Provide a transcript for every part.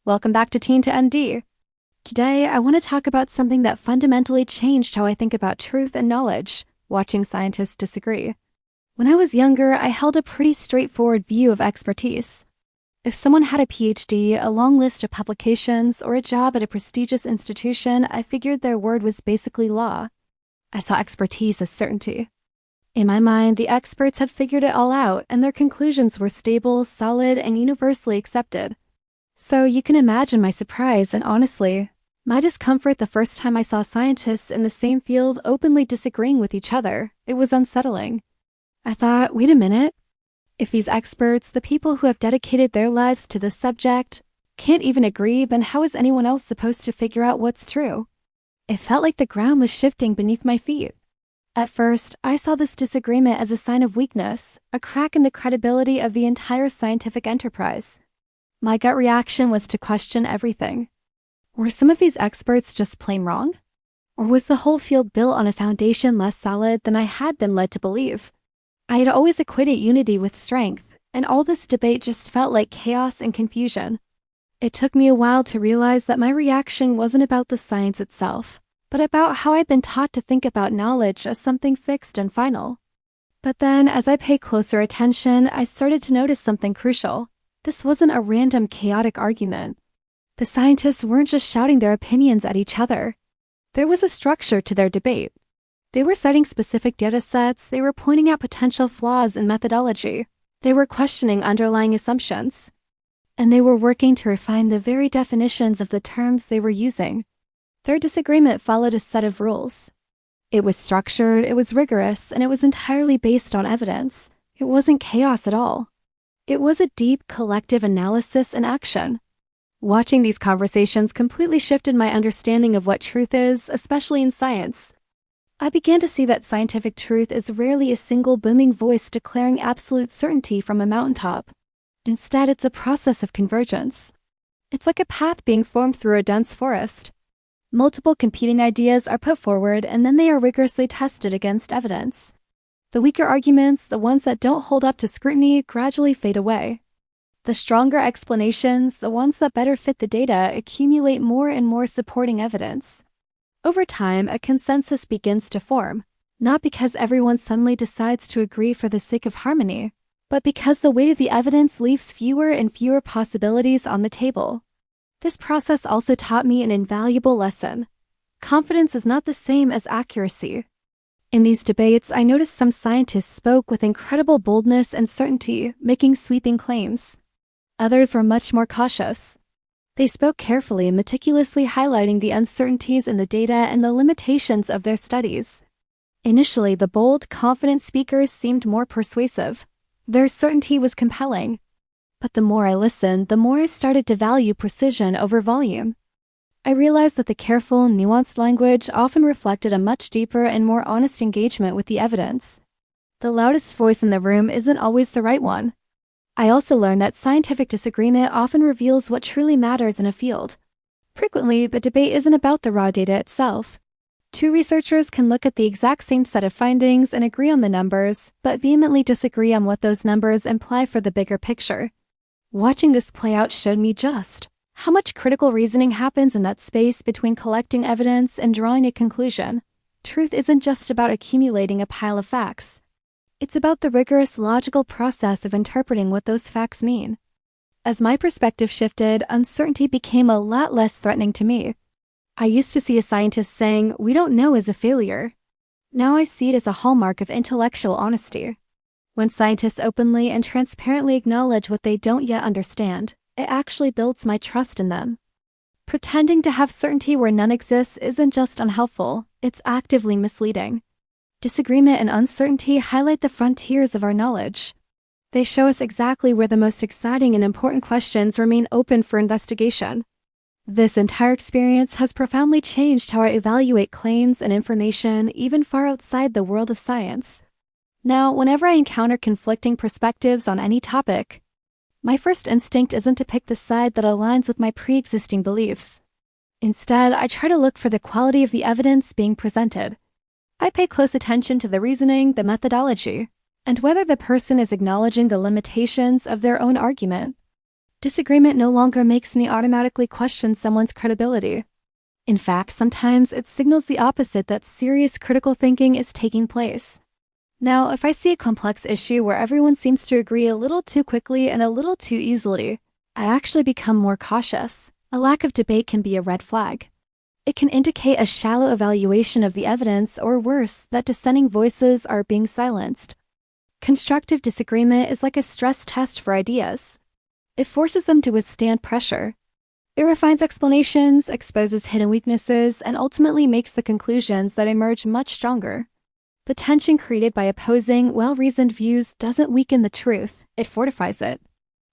Welcome back to Teen to ND. Today, I want to talk about something that fundamentally changed how I think about truth and knowledge, watching scientists disagree. When I was younger, I held a pretty straightforward view of expertise. If someone had a PhD, a long list of publications, or a job at a prestigious institution, I figured their word was basically law. I saw expertise as certainty. In my mind, the experts had figured it all out, and their conclusions were stable, solid, and universally accepted. So you can imagine my surprise and, honestly, my discomfort the first time I saw scientists in the same field openly disagreeing with each other. It was unsettling. I thought, wait a minute. If these experts, the people who have dedicated their lives to this subject, can't even agree, then how is anyone else supposed to figure out what's true? It felt like the ground was shifting beneath my feet. At first, I saw this disagreement as a sign of weakness, a crack in the credibility of the entire scientific enterprise. My gut reaction was to question everything. Were some of these experts just plain wrong? Or was the whole field built on a foundation less solid than I had been led to believe? I had always equated unity with strength, and all this debate just felt like chaos and confusion. It took me a while to realize that my reaction wasn't about the science itself, but about how I'd been taught to think about knowledge as something fixed and final. But then, as I paid closer attention, I started to notice something crucial. This wasn't a random, chaotic argument. The scientists weren't just shouting their opinions at each other. There was a structure to their debate. They were citing specific data sets, they were pointing out potential flaws in methodology, they were questioning underlying assumptions, and they were working to refine the very definitions of the terms they were using. Their disagreement followed a set of rules. It was structured, it was rigorous, and it was entirely based on evidence. It wasn't chaos at all. It was a deep, collective analysis and action. Watching these conversations completely shifted my understanding of what truth is, especially in science. I began to see that scientific truth is rarely a single booming voice declaring absolute certainty from a mountaintop. Instead, it's a process of convergence. It's like a path being formed through a dense forest. Multiple competing ideas are put forward, and then they are rigorously tested against evidence. The weaker arguments, the ones that don't hold up to scrutiny, gradually fade away. The stronger explanations, the ones that better fit the data, accumulate more and more supporting evidence. Over time, a consensus begins to form, not because everyone suddenly decides to agree for the sake of harmony, but because the weight of the evidence leaves fewer and fewer possibilities on the table. This process also taught me an invaluable lesson. Confidence is not the same as accuracy. In these debates, I noticed some scientists spoke with incredible boldness and certainty, making sweeping claims. Others were much more cautious. They spoke carefully, meticulously highlighting the uncertainties in the data and the limitations of their studies. Initially, the bold, confident speakers seemed more persuasive. Their certainty was compelling. But the more I listened, the more I started to value precision over volume. I realized that the careful, nuanced language often reflected a much deeper and more honest engagement with the evidence. The loudest voice in the room isn't always the right one. I also learned that scientific disagreement often reveals what truly matters in a field. Frequently, the debate isn't about the raw data itself. Two researchers can look at the exact same set of findings and agree on the numbers, but vehemently disagree on what those numbers imply for the bigger picture. Watching this play out showed me just how much critical reasoning happens in that space between collecting evidence and drawing a conclusion. Truth isn't just about accumulating a pile of facts. It's about the rigorous, logical process of interpreting what those facts mean. As my perspective shifted, uncertainty became a lot less threatening to me. I used to see a scientist saying, "We don't know" as a failure. Now I see it as a hallmark of intellectual honesty. When scientists openly and transparently acknowledge what they don't yet understand, it actually builds my trust in them. Pretending to have certainty where none exists isn't just unhelpful, it's actively misleading. Disagreement and uncertainty highlight the frontiers of our knowledge. They show us exactly where the most exciting and important questions remain open for investigation. This entire experience has profoundly changed how I evaluate claims and information even far outside the world of science. Now, whenever I encounter conflicting perspectives on any topic, my first instinct isn't to pick the side that aligns with my pre-existing beliefs. Instead, I try to look for the quality of the evidence being presented. I pay close attention to the reasoning, the methodology, and whether the person is acknowledging the limitations of their own argument. Disagreement no longer makes me automatically question someone's credibility. In fact, sometimes it signals the opposite, that serious critical thinking is taking place. Now, if I see a complex issue where everyone seems to agree a little too quickly and a little too easily, I actually become more cautious. A lack of debate can be a red flag. It can indicate a shallow evaluation of the evidence, or worse, that dissenting voices are being silenced. Constructive disagreement is like a stress test for ideas. It forces them to withstand pressure. It refines explanations, exposes hidden weaknesses, and ultimately makes the conclusions that emerge much stronger. The tension created by opposing, well-reasoned views doesn't weaken the truth, it fortifies it.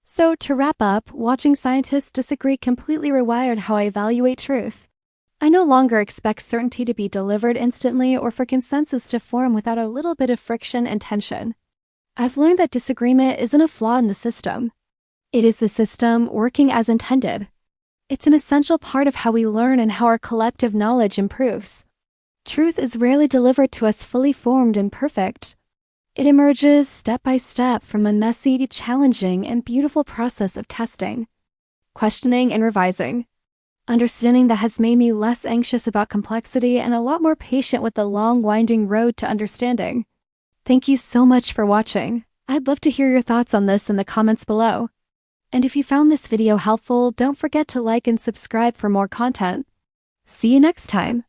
So, to wrap up, watching scientists disagree completely rewired how I evaluate truth. I no longer expect certainty to be delivered instantly or for consensus to form without a little bit of friction and tension. I've learned that disagreement isn't a flaw in the system. It is the system working as intended. It's an essential part of how we learn and how our collective knowledge improves. Truth is rarely delivered to us fully formed and perfect. It emerges step by step from a messy, challenging, and beautiful process of testing, questioning, and revising. Understanding that has made me less anxious about complexity and a lot more patient with the long, winding road to understanding. Thank you so much for watching. I'd love to hear your thoughts on this in the comments below. And if you found this video helpful, don't forget to like and subscribe for more content. See you next time.